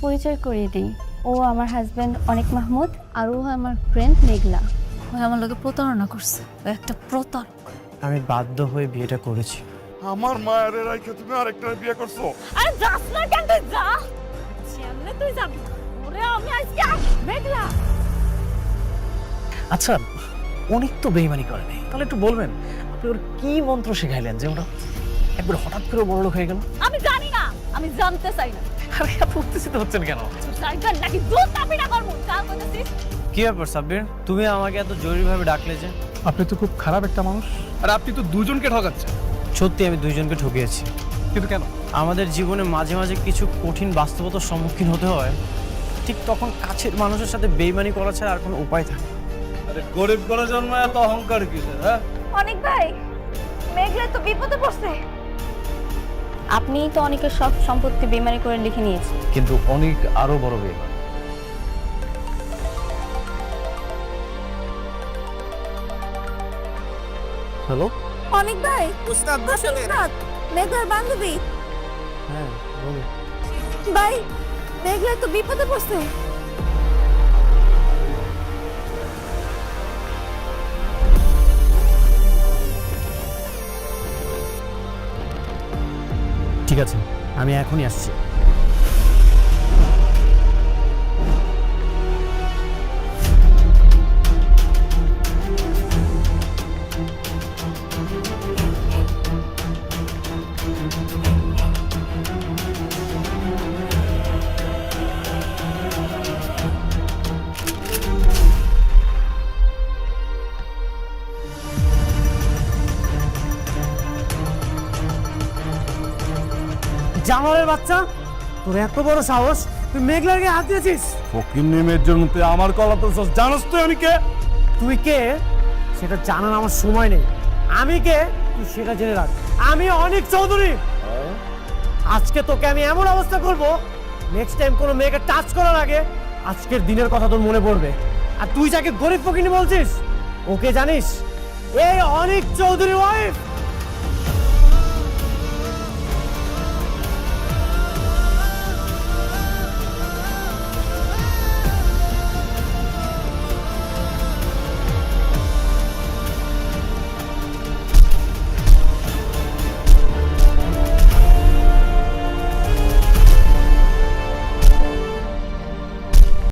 পরিচয় করিয়ে দিই। ও আমার হাজব্যান্ড অনিক মাহমুদ, আর ও আমার ফ্রেন্ড মেঘলা। ও আমার লোকে প্রতারণা করছে, ও একটা প্রতারক। আমি বাধ্য হয়ে বিয়েটা করেছি। আমার মায়ের রাইখে তুমি আরেকটা বিয়ে করছো। আরে যাস না কেন, তুই যা। সামনে তুই যাবি। ওরে আমি আজকে মেঘলা। আচ্ছা, অনেক তো বেইমানি করে নাই, তাহলে একটু বলবেন আপনি ওর কি মন্ত্র শেখাইলেন যে ওরা একবার হঠাৎ করে বড় লোক হয়ে গেল? আমি জানি না, আমি জানতে চাই না। আরে এত উত্তেজিত হচ্ছেন কেন? সাইকেল নাকি দুধ কাপি না করবো, যা কইতেছিস। কি ব্যাপার সাব্বির, তুমি আমাকে এত জরুরিভাবে ডাকলে যে? আপনি তো খুব খারাপ একটা মানুষ, আর আপনি তো দুজনকে ঠকাচ্ছেন। সত্যি আমি দুইজনকে ঠকিয়েছি, কিন্তু কেন? আমাদের জীবনে মাঝে মাঝে কিছু কঠিন বাস্তবতার সম্মুখীন হতে হয়, ঠিক তখন কাছের মানুষের সাথে বেইমানি করা ছাড়া আর কোনো উপায় থাকে। আরে গরিব করে জন্মায় এত অহংকার কিসের? হ্যাঁ, অনেক ভাই, মেঘলা তো বিপদে পড়ছে। আপনি তো অনেকের সব সম্পত্তি বেমানি করে লিখে নিয়েছেন। কিন্তু অনেক আরো বড় বেইমান। হ্যালো, অনেক ভাই, উস্তাদ মেঘলার বান্ধবী। হ্যাঁ বলো। ভাই, মেঘলা তো বিপদে পড়ছে। ঠিক আছে, আমি এখনই আসছি। জানোয়ারের বাচ্চা, তোর এত বড় সাহস, তুই মেঘলাকে হাত দিয়েছিস? ফকির নেমের জন্য তুই আমার কলা তো জানোস তুই আমি কে? তুই কে সেটা জানার আমার সময় নেই। আমি কে তুই সেটা জেনে রাখ। আমি অনিক চৌধুরী। আজকে তোকে আমি এমন অবস্থা করব, নেক্সট টাইম কোনো মেয়েকে টাচ করার আগে আজকের দিনের কথা তোর মনে পড়বে। আর তুই যাকে গরিব ফকিনি বলছিস, ওকে জানিস? এই অনিক চৌধুরী ওয়াইফ।